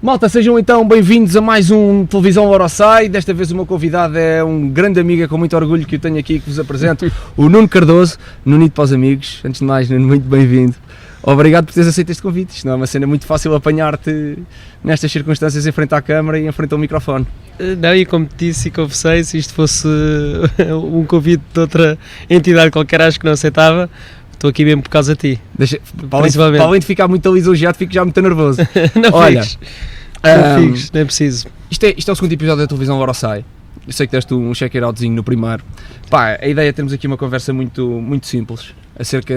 Malta, sejam então bem-vindos a mais um Televisão Oroçai. Desta vez o meu convidado é um grande amigo, com muito orgulho que eu tenho aqui, que vos apresento, o Nuno Cardoso, Nunito para os amigos. Antes de mais, Nuno, muito bem-vindo. Obrigado por teres aceito este convite. Isto não é uma cena muito fácil apanhar-te nestas circunstâncias em frente à câmara e em frente ao microfone. Não, e como te disse e confessei, se isto fosse um convite de outra entidade qualquer, acho que não aceitava. Estou aqui mesmo por causa de ti. Para além de ficar muito lisonjeado, fico já muito nervoso. Olha, não fiques, não é preciso. Isto é o segundo episódio da Televisão Oroçai. Eu sei que deste um check-it-outzinho no primeiro. Pá, a ideia é termos aqui uma conversa muito simples,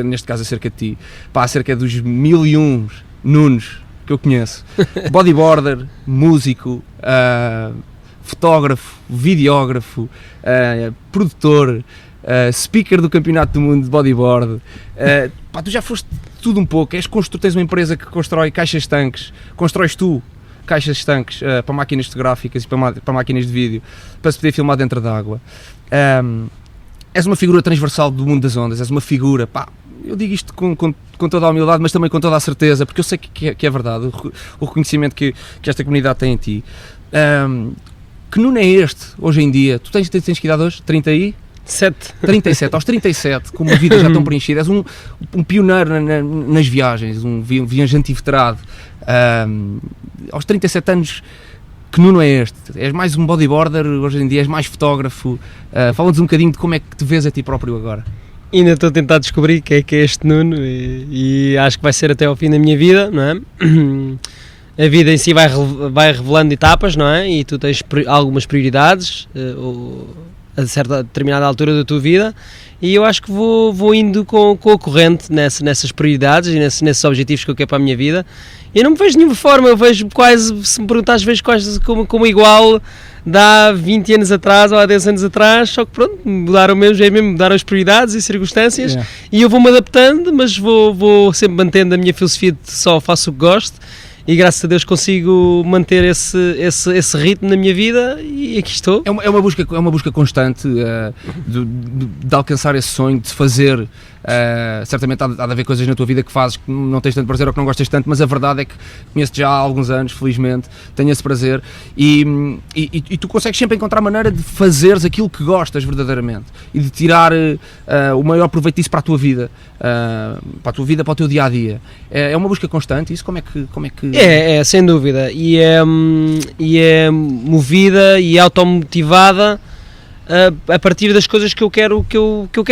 neste caso acerca de ti. Pá, acerca dos 1001 Nunos que eu conheço. Bodyboarder, músico, fotógrafo, videógrafo, produtor, speaker do Campeonato do Mundo de Bodyboard. Pá, tu já foste tudo um pouco. Tu tens uma empresa que constrói caixas de tanques. Constróis tu caixas de tanques para máquinas fotográficas e para máquinas de vídeo, para se poder filmar dentro da água. És uma figura transversal do mundo das ondas, és uma figura, pá, eu digo isto com toda a humildade, mas também com toda a certeza, porque eu sei que é verdade, o reconhecimento que esta comunidade tem em ti. Que Nuno é este, hoje em dia? Tu tens que idade hoje? 37, aos 37, com uma vida já tão preenchida, és um pioneiro nas viagens, um viajante inveterado. Aos 37 anos, que Nuno é este? És mais um bodyboarder, hoje em dia és mais fotógrafo. Fala-nos um bocadinho de como é que te vês a ti próprio agora. Ainda estou a tentar descobrir quem é que é este Nuno e acho que vai ser até ao fim da minha vida, não é? A vida em si vai revelando etapas, não é? E tu tens algumas prioridades a determinada altura da tua vida, e eu acho que vou indo com a corrente nessas prioridades e nesses objetivos que eu quero para a minha vida. Eu não me vejo de nenhuma forma, eu vejo quase, se me perguntares, vejo quase como igual de há 20 anos atrás ou há 10 anos atrás, só que pronto, mudaram as prioridades e circunstâncias, e eu vou-me adaptando, mas vou sempre mantendo a minha filosofia de só faço o que gosto. E graças a Deus consigo manter esse ritmo na minha vida e aqui estou. É uma busca constante de alcançar esse sonho, de se fazer. Certamente há de haver coisas na tua vida que fazes que não tens tanto prazer ou que não gostas tanto, mas a verdade é que conheço-te já há alguns anos, felizmente, tenho esse prazer e tu consegues sempre encontrar maneira de fazeres aquilo que gostas verdadeiramente e de tirar o maior proveito disso para a tua vida, para o teu dia-a-dia. É uma busca constante, isso como é que... É, sem dúvida, e é movida e automotivada a partir das coisas que eu quero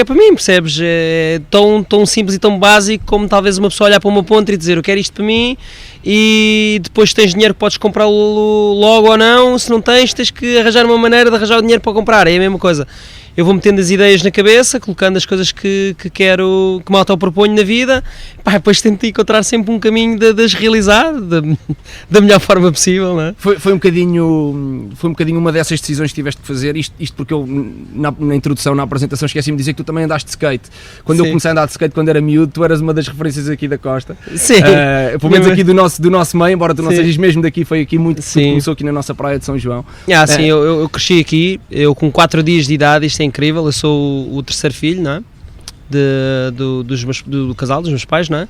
para mim, percebes? É tão simples e tão básico como talvez uma pessoa olhar para uma ponta e dizer eu quero isto para mim, e depois tens dinheiro que podes comprá-lo logo ou não, se não tens que arranjar uma maneira de arranjar o dinheiro para comprar, é a mesma coisa. Eu vou metendo as ideias na cabeça, colocando as coisas que quero, que me autoproponho na vida, pá, depois tento encontrar sempre um caminho de as realizar da melhor forma possível, não é? Foi um bocadinho uma dessas decisões que tiveste que fazer, isto porque eu na introdução, na apresentação, esqueci-me de dizer que tu também andaste de skate. Quando eu comecei a andar de skate quando era miúdo, tu eras uma das referências aqui da costa. Sim. Pelo menos aqui do nosso meio, embora tu não sejas mesmo daqui, foi aqui muito, começou aqui na nossa praia de São João. Sim, eu cresci aqui, eu com 4 dias de idade, isto é incrível, eu sou o terceiro filho, não é? Do casal, dos meus pais, não é?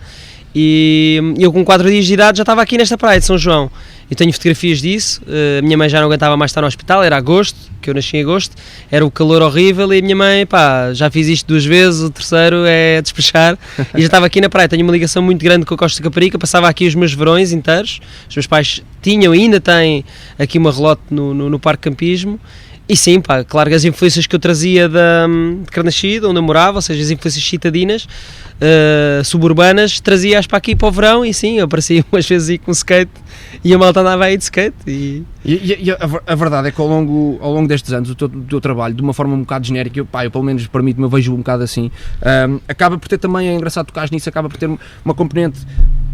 E eu com 4 dias de idade já estava aqui nesta praia de São João. Eu tenho fotografias disso, a minha mãe já não aguentava mais estar no hospital, era agosto, que eu nasci em agosto, era o calor horrível e a minha mãe, pá, já fiz isto 2 vezes, o terceiro é despachar, e já estava aqui na praia. Tenho uma ligação muito grande com a Costa Caparica, passava aqui os meus verões inteiros, os meus pais tinham e ainda têm aqui uma relote no Parque Campismo. E sim, pá, claro que as influências que eu trazia de Carnaxide, onde eu morava, ou seja, as influências citadinas, suburbanas, trazia-as para aqui para o verão, e sim, eu aparecia umas vezes aí com skate e a malta andava aí de skate. E a verdade é que ao longo destes anos o teu trabalho, de uma forma um bocado genérica, eu pelo menos permite-me, eu vejo um bocado assim, acaba por ter também, é engraçado tocar nisso, acaba por ter uma componente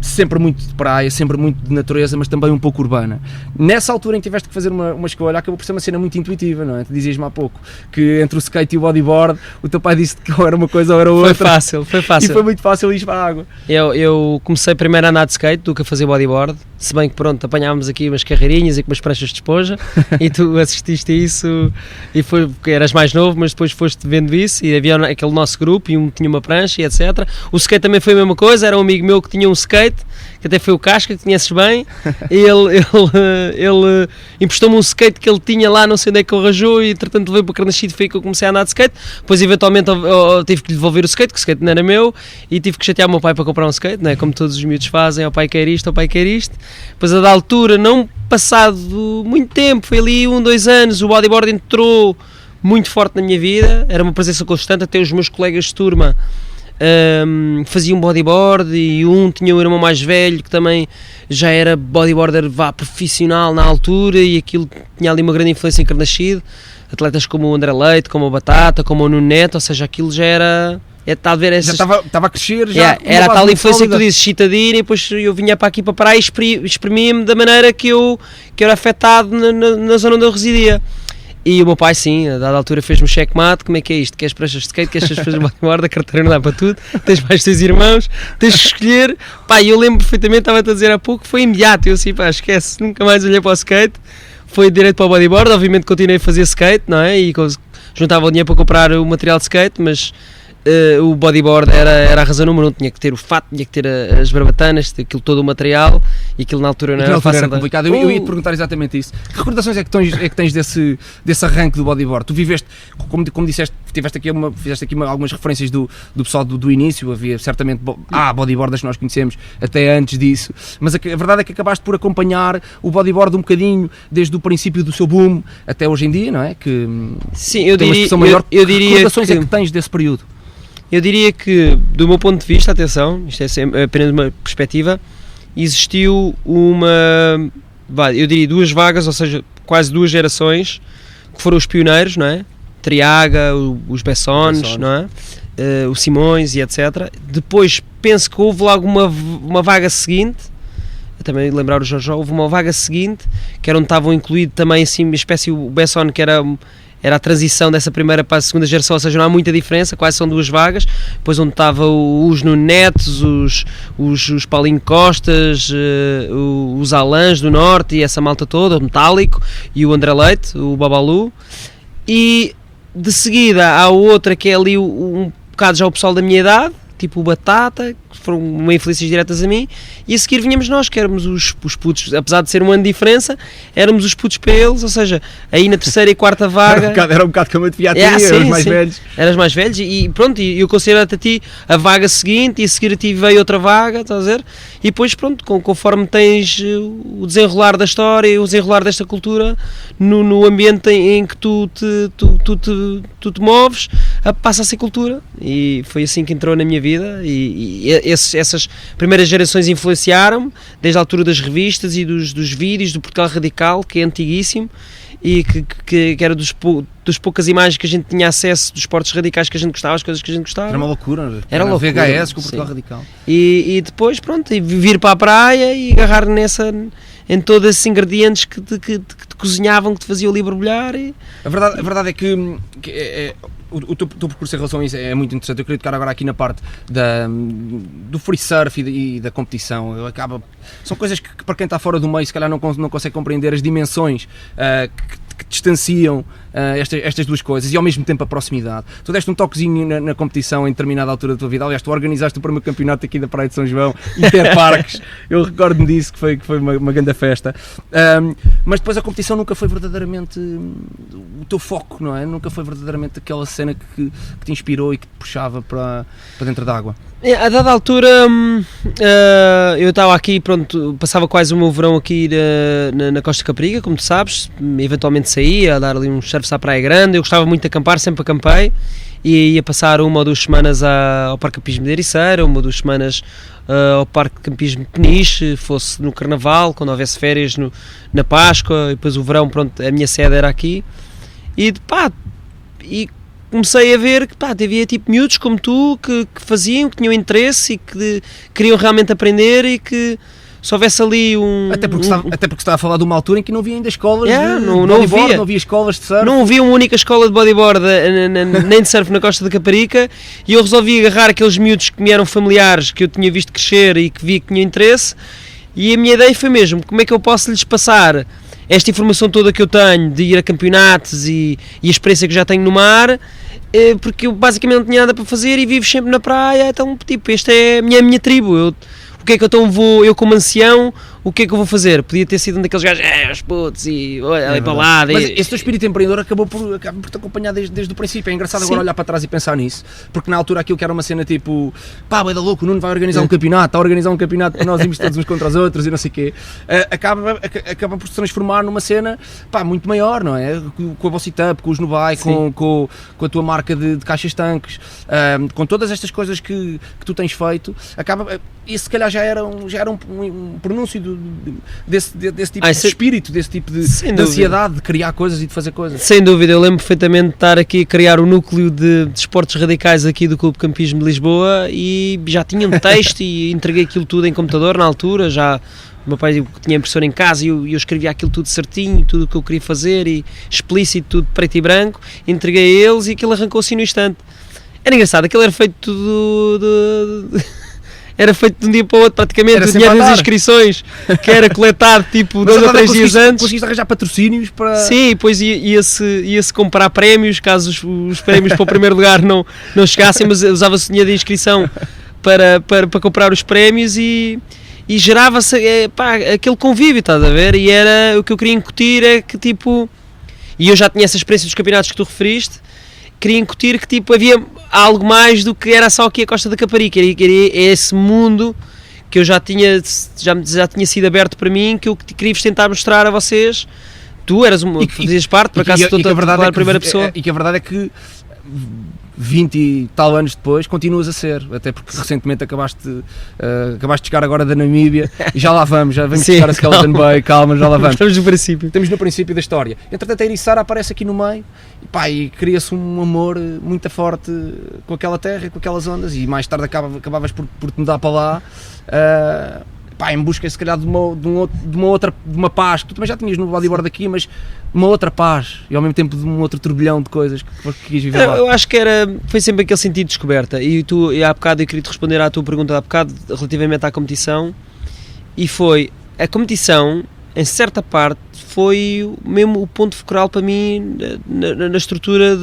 sempre muito de praia, sempre muito de natureza, mas também um pouco urbana. Nessa altura em que tiveste que fazer uma escolha, acabou por ser uma cena muito intuitiva, não é? Tu dizias-me há pouco que entre o skate e o bodyboard, o teu pai disse que ou era uma coisa ou era outra. Foi fácil. E foi muito fácil ir para a água. Eu comecei primeiro a andar de skate do que a fazer bodyboard, se bem que pronto, apanhávamos aqui umas carreirinhas e com umas pranchas de esponja e tu assististe a isso e foi porque eras mais novo, mas depois foste vendo isso e havia aquele nosso grupo e um tinha uma prancha e etc. O skate também foi a mesma coisa, era um amigo meu que tinha um skate skate, que até foi o Casca, que conheces bem. Ele emprestou-me um skate que ele tinha lá, não sei onde é que ele arranjou, e entretanto levei para o Carnaxide, foi que eu comecei a andar de skate. Depois eventualmente eu tive que lhe devolver o skate, que o skate não era meu, e tive que chatear o meu pai para comprar um skate, né? Como todos os miúdos fazem, o pai quer isto, o pai quer isto. Depois a da altura, não passado muito tempo, foi ali 2 anos, o bodyboard entrou muito forte na minha vida, era uma presença constante, até os meus colegas de turma faziam bodyboard, e tinha um irmão mais velho que também já era bodyboarder profissional na altura, e aquilo tinha ali uma grande influência em Carnaxide, atletas como o André Leite, como o Batata, como o Nuno Neto, ou seja, aquilo já era... Está a ver essas... Já estava a crescer, já era a tal influência que tu dizes, citadina, e depois eu vinha para aqui para parar e exprimia-me da maneira que eu era afetado na zona onde eu residia. E o meu pai, sim, a dada altura fez-me checkmate. Como é que é isto? Queres pranchas de skate? Queres fazer bodyboard? A carteira não dá para tudo. Tens mais 6 irmãos, tens que escolher. Pá, eu lembro perfeitamente, estava-te a dizer há pouco, foi imediato. Eu assim, pá, esquece, nunca mais olhei para o skate. Foi direto para o bodyboard. Obviamente continuei a fazer skate, não é? E juntava o dinheiro para comprar o material de skate, mas o bodyboard era a razão número 1. Tinha que ter o fato, tinha que ter as barbatanas, aquilo todo o material, e aquilo na altura não era fácil. Era complicado. Eu ia te perguntar exatamente isso. Que recordações é que tens desse arranque do bodyboard? Tu viveste, como disseste, fizeste aqui algumas referências do pessoal do início. Havia certamente bodyboarders que nós conhecemos até antes disso, mas a verdade é que acabaste por acompanhar o bodyboard um bocadinho desde o princípio do seu boom até hoje em dia, não é? Que sim, eu diria, que recordações é que tens desse período? Eu diria que, do meu ponto de vista, atenção, isto é apenas uma perspectiva, existiu eu diria 2 vagas, ou seja, quase 2 gerações, que foram os pioneiros, não é? Triaga, os Bessons, não é? O Simões e etc. Depois penso que houve logo uma vaga seguinte, também lembrar o Jorge, houve uma vaga seguinte, que era onde estavam incluídos também assim uma espécie, o Besson, que era a transição dessa primeira para a segunda geração, ou seja, não há muita diferença, quase são 2 vagas, depois onde estava os Nuno Netos, os Paulinho Costas, os Alans do Norte e essa malta toda, o Metálico, e o André Leite, o Babalu, e de seguida há outra que é ali um bocado já o pessoal da minha idade, tipo o Batata, que foram uma influências diretas a mim, e a seguir vinhamos nós, que éramos os putos, apesar de ser um ano de diferença, éramos os putos para eles, ou seja, aí na terceira e quarta vaga... Era um bocado como eu devia a ti, eras mais velhos. Eras mais velhos, e pronto, e eu considero-te a ti a vaga seguinte, e a seguir a ti veio outra vaga, estás a ver? E depois, pronto, conforme tens o desenrolar da história e o desenrolar desta cultura, no ambiente em que tu te moves, passa a ser cultura, e foi assim que entrou na minha vida, e essas primeiras gerações influenciaram-me, desde a altura das revistas e dos vídeos do Portugal Radical, que é antiguíssimo, e que era das poucas imagens que a gente tinha acesso dos esportes radicais que a gente gostava, as coisas que a gente gostava. Era uma loucura, era loucura, VHS com o Portugal Radical. E depois, pronto, vir para a praia e agarrar em todos esses ingredientes que te cozinhavam, que te faziam ali borbulhar. A verdade é que o teu percurso em relação a isso é muito interessante. Eu queria tocar agora aqui na parte do free surf e da competição. São coisas que para quem está fora do meio se calhar não consegue compreender as dimensões que distanciam estas 2 coisas, e ao mesmo tempo a proximidade. Tu deste um toquezinho na competição em determinada altura da tua vida. Aliás, tu organizaste o primeiro campeonato aqui da Praia de São João, Interparques. Eu recordo-me disso, que foi uma grande festa. Mas depois a competição nunca foi verdadeiramente o teu foco, não é? Nunca foi verdadeiramente aquela cena que te inspirou e que te puxava para dentro da água. A dada altura eu estava aqui, pronto, passava quase o meu verão aqui na Costa Caparica, como tu sabes, eventualmente saía a dar ali uns surfs à Praia Grande. Eu gostava muito de acampar, sempre acampei, e ia passar 1 ou 2 semanas ao Parque Campismo de Ericeira, 1 ou 2 semanas ao Parque Campismo de Peniche, fosse no Carnaval, quando houvesse férias na Páscoa, e depois o verão, pronto, a minha sede era aqui, e comecei a ver que havia tipo miúdos como tu que faziam, que tinham interesse e que queriam realmente aprender, e que se houvesse ali Até porque se está a falar de uma altura em que não havia ainda escolas de não bodyboard, não havia escolas de surf. Não havia uma única escola de bodyboard nem de surf na Costa da Caparica, e eu resolvi agarrar aqueles miúdos que me eram familiares, que eu tinha visto crescer e que via que tinham interesse, e a minha ideia foi mesmo, como é que eu posso lhes passar esta informação toda que eu tenho de ir a campeonatos e a experiência que já tenho no mar, porque eu basicamente não tinha nada para fazer e vivo sempre na praia, então tipo, esta é a minha tribo. o que é que então vou, eu como ancião, o que é que eu vou fazer? Podia ter sido um daqueles gajos, os putos, e olha ali para lá. Mas esse teu espírito empreendedor acaba por te acompanhar desde o princípio. É engraçado agora olhar para trás e pensar nisso, porque na altura aquilo que era uma cena tipo, pá, vai da louco, o Nuno vai organizar um campeonato, está a organizar um campeonato para nós irmos todos uns contra os outros e não sei o quê, acaba por se transformar numa cena, pá, muito maior, não é? Com a Vocitap, com os Nubai, com a tua marca de caixas tanques, com todas estas coisas que tu tens feito, isso se calhar já era um pronúncio desse tipo de espírito, desse tipo de ansiedade de criar coisas e de fazer coisas. Sem dúvida, eu lembro perfeitamente de estar aqui a criar o núcleo de esportes radicais aqui do Clube Campismo de Lisboa e já tinha um texto e entreguei aquilo tudo em computador na altura, já o meu pai tinha impressora em casa e eu escrevia aquilo tudo certinho, tudo o que eu queria fazer e explícito, tudo preto e branco, entreguei a eles e aquilo arrancou assim no instante. Era engraçado, aquilo era feito tudo era feito de um dia para o outro praticamente, o dinheiro das inscrições que era coletado tipo 2 ou 3 dias antes. Conseguiste arranjar patrocínios para... Sim, depois ia-se comprar prémios, caso os prémios para o primeiro lugar não chegassem, mas usava-se o dinheiro de inscrição para comprar os prémios e gerava-se aquele convívio, estás a ver? E era o que eu queria incutir, é que tipo... E eu já tinha essa experiência dos campeonatos que tu referiste, queria incutir que tipo havia algo mais do que era só aqui a Costa da Caparica, era esse mundo que eu já tinha sido aberto para mim, que eu queria-vos tentar mostrar a vocês. Tu fazias parte, por acaso estou a falar em primeira pessoa. E que a verdade é que 20 e tal anos depois continuas a ser, até porque recentemente acabaste de chegar agora da Namíbia e já lá vamos buscar a Skeleton Bay, calma, já lá vamos. Estamos no princípio. Estamos no princípio da história. Entretanto a Ericeira aparece aqui no meio e cria-se um amor muito forte com aquela terra, com aquelas ondas e mais tarde acabavas por te mudar para lá. Em busca se calhar de uma paz que tu também já tinhas no bodyboard aqui, mas uma outra paz e ao mesmo tempo de um outro turbilhão de coisas que quis viver lá. Eu acho que foi sempre aquele sentido de descoberta e há bocado eu queria te responder à tua pergunta há bocado relativamente à competição e foi, a competição em certa parte foi mesmo o ponto focal para mim na estrutura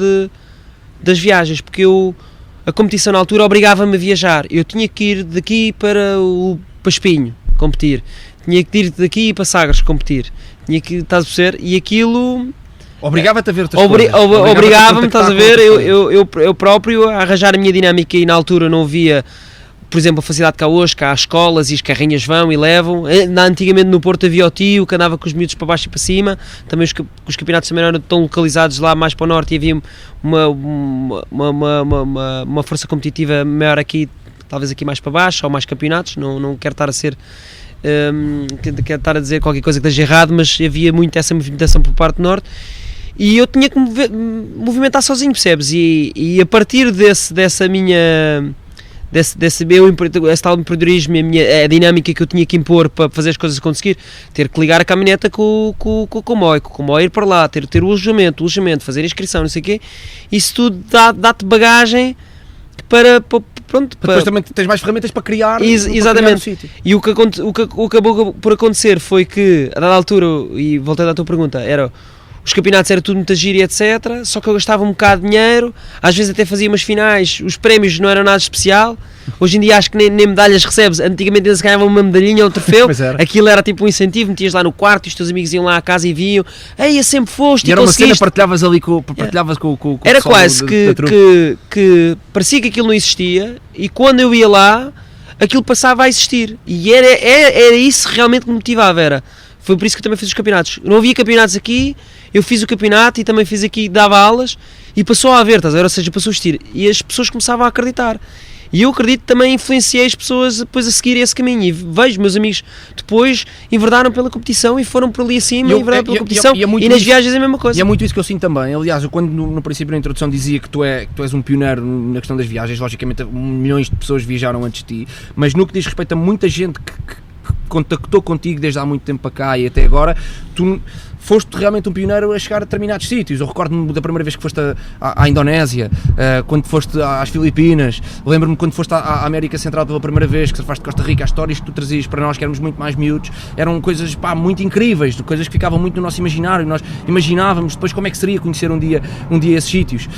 das viagens, porque a competição na altura obrigava-me a viajar, eu tinha que ir daqui para Espinho competir, tinha que ir daqui para Sagres competir, tinha que, estás a perceber, e aquilo obrigava-te a ver obrigava-me, estás a ver, eu próprio a arranjar a minha dinâmica e na altura não havia, por exemplo, a facilidade que há hoje, que há escolas e as carrinhas vão e levam. Antigamente no Porto havia o tio que andava com os miúdos para baixo e para cima, também os campeonatos também eram tão localizados lá mais para o norte e havia uma força competitiva maior aqui, talvez aqui mais para baixo, ou mais campeonatos, não quero estar a ser quero estar a dizer qualquer coisa que esteja errado, mas havia muito essa movimentação por parte do norte e eu tinha que movimentar sozinho, percebes? E a partir dessa minha esse tal empreendedorismo, a dinâmica que eu tinha que impor para fazer as coisas conseguir, ter que ligar a caminhoneta com o comboio, ir para lá, ter o alojamento, fazer a inscrição, não sei o quê, isso tudo dá-te bagagem para depois também tens mais ferramentas para criar. Exatamente. E o que acabou por acontecer foi que, a dada altura, e voltando à tua pergunta, os campeonatos era tudo muito giro e etc, só que eu gastava um bocado de dinheiro, às vezes até fazia umas finais, os prémios não eram nada especial, hoje em dia acho que nem medalhas recebes, antigamente eles ganhavam uma medalhinha ou um troféu, aquilo era tipo um incentivo, metias lá no quarto e os teus amigos iam lá à casa e viam, ei, sempre foste e era uma cena, partilhavas ali com era quase que parecia que aquilo não existia e quando eu ia lá, aquilo passava a existir e era isso realmente que me motivava, foi por isso que eu também fiz os campeonatos, não havia campeonatos aqui, eu fiz o campeonato e também fiz aqui, dava aulas e passou a haver, estás a ver? Ou seja, passou a existir e as pessoas começavam a acreditar e eu acredito que também influenciei as pessoas depois a seguir esse caminho e vejo meus amigos depois enverdaram pela competição e foram por ali acima e enverdaram pela competição e nas viagens é a mesma coisa. E é muito isso que eu sinto também, aliás, eu quando no princípio da introdução dizia que tu és um pioneiro na questão das viagens, logicamente milhões de pessoas viajaram antes de ti, mas no que diz respeito a muita gente que contactou contigo desde há muito tempo para cá e até agora, tu foste realmente um pioneiro a chegar a determinados sítios. Eu recordo-me da primeira vez que foste à Indonésia, quando foste às Filipinas, lembro-me quando foste à América Central pela primeira vez, que surfaste de Costa Rica, as histórias que tu trazias para nós, que éramos muito mais miúdos, eram coisas muito incríveis, coisas que ficavam muito no nosso imaginário, nós imaginávamos depois como é que seria conhecer um dia esses sítios.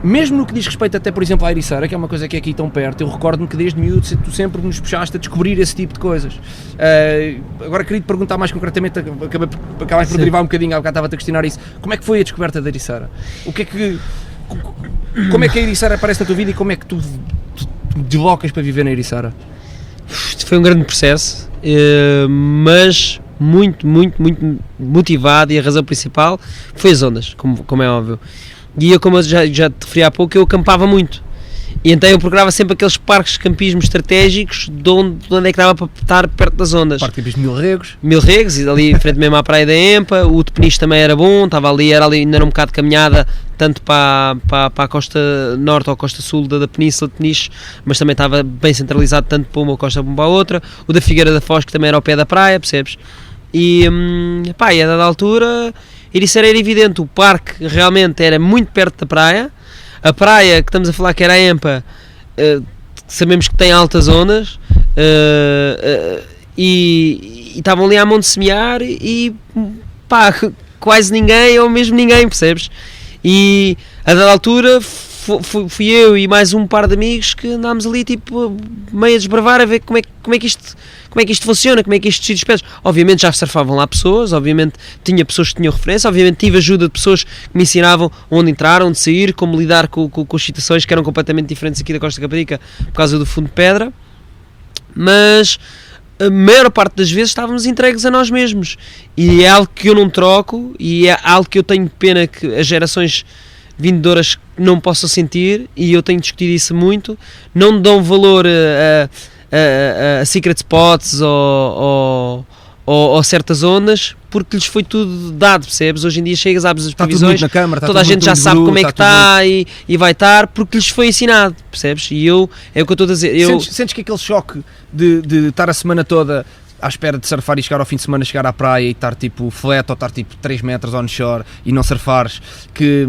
mesmo no que diz respeito até, por exemplo, à Ericeira, que é uma coisa que é aqui tão perto, eu recordo-me que desde miúdo tu sempre nos puxaste a descobrir esse tipo de coisas. Agora queria te perguntar mais concretamente, acabas por derivar um bocadinho, há bocado estava-te a questionar isso, como é que foi a descoberta da Ericeira? Como é que a Ericeira aparece na tua vida e como é que tu deslocas para viver na Ericeira? Foi um grande processo, mas muito motivado, e a razão principal foi as ondas, como é óbvio. E eu, como eu já te referi há pouco, eu acampava muito. E então eu procurava sempre aqueles parques de campismo estratégicos de onde é que dava para estar perto das ondas. Parque de Mil Regos, e ali em frente mesmo à praia da Empa. O de Peniche também era bom, era ali ainda era um bocado de caminhada, tanto para a costa norte ou a costa sul da Península de Peniche, mas também estava bem centralizado tanto para uma costa como para a outra. O da Figueira da Foz, que também era ao pé da praia, percebes? E a dada altura, Ericeira era evidente, o parque realmente era muito perto da praia. A praia que estamos a falar, que era a Empa, sabemos que tem altas ondas, e estavam ali à mão de semear e quase ninguém, ou mesmo ninguém, percebes? E a dada altura fui eu e mais um par de amigos que andámos ali tipo meio a desbravar, a ver como é que isto funciona, como é que estes sítios pedem. Obviamente já surfavam lá pessoas, obviamente tinha pessoas que tinham referência, obviamente tive ajuda de pessoas que me ensinavam onde entrar, onde sair, como lidar com as situações que eram completamente diferentes aqui da Costa Caparica por causa do fundo de pedra, mas a maior parte das vezes estávamos entregues a nós mesmos, e é algo que eu não troco, e é algo que eu tenho pena que as gerações vindouras não possam sentir, e eu tenho discutido isso muito. Não dão valor a secret spots ou certas zonas, porque lhes foi tudo dado, percebes? Hoje em dia chegas, abres as previsões, toda a gente já sabe como é que está e vai estar, porque lhes foi ensinado, percebes? E é o que eu estou a dizer. Sentes que aquele choque de estar a semana toda à espera de surfar e chegar ao fim de semana, chegar à praia e estar tipo flat ou estar tipo 3 metros onshore e não surfares, que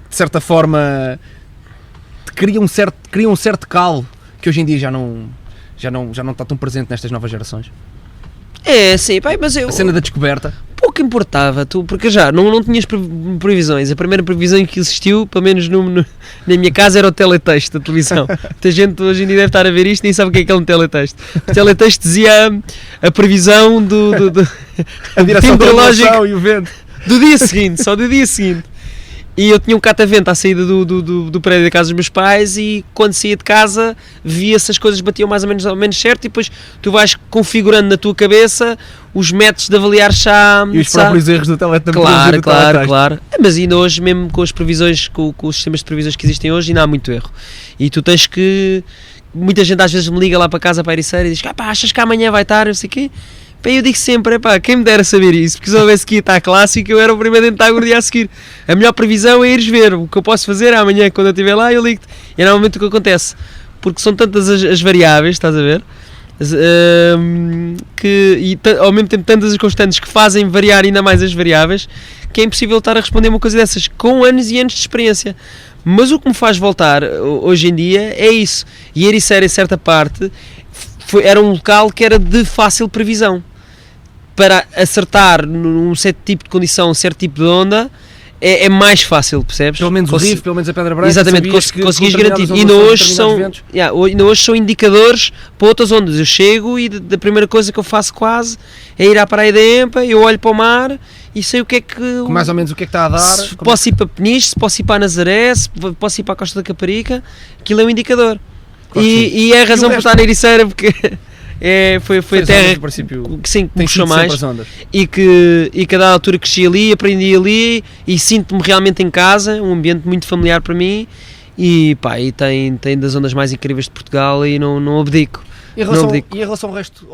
de certa forma cria um certo calo que hoje em dia já não está tão presente nestas novas gerações? É, sim, pai, mas a cena da descoberta pouco importava, porque já não tinhas previsões. A primeira previsão que existiu, pelo menos na minha casa, era o teletexto da televisão. Muita gente hoje em dia deve estar a ver isto e nem sabe o que é um teletexto. O teletexto dizia a previsão a direção da relação e o vento do dia seguinte, só do dia seguinte. E eu tinha um catavento à saída do prédio da casa dos meus pais, e quando saía de casa via se as coisas batiam mais ou menos certo, e depois tu vais configurando na tua cabeça os métodos de avaliar já. E os próprios erros do teletexto. Claro. Mas ainda hoje, mesmo com as previsões, com os sistemas de previsões que existem hoje, ainda há muito erro. E tu tens que. Muita gente às vezes me liga lá para casa, para a Ericeira, e diz: achas que amanhã vai estar, não sei o quê. Eu digo sempre, quem me dera saber isso, porque se eu houvesse que estar clássico, eu era o primeiro a tentar o dia a seguir. A melhor previsão é ires ver. O que eu posso fazer amanhã, quando eu estiver lá, eu ligo-te. E é normalmente o que acontece, porque são tantas as variáveis, estás a ver? Ao mesmo tempo tantas as constantes que fazem variar ainda mais as variáveis, que é impossível estar a responder uma coisa dessas com anos e anos de experiência. Mas o que me faz voltar hoje em dia é isso. E Ericeira, em certa parte, era um local que era de fácil previsão. Para acertar num certo tipo de condição, um certo tipo de onda, é mais fácil, percebes? Pelo menos o Riff, pelo menos a Pedra Branca. Exatamente, conseguis garantir. E ainda hoje são indicadores para outras ondas. Eu chego e a primeira coisa que eu faço quase é ir à praia da Empa, eu olho para o mar e sei o que é que... Mais ou menos o que é que está a dar. Se posso ir para Peniche, se posso ir para Nazaré, se posso ir para a Costa da Caparica, aquilo é um indicador. Claro, e é a razão por estar na Ericeira, porque... Foi a terra que sim, me puxou mais, e que a dada altura cresci ali, aprendi ali e sinto-me realmente em casa, um ambiente muito familiar para mim, e tem das zonas mais incríveis de Portugal, e não abdico. E em relação ao resto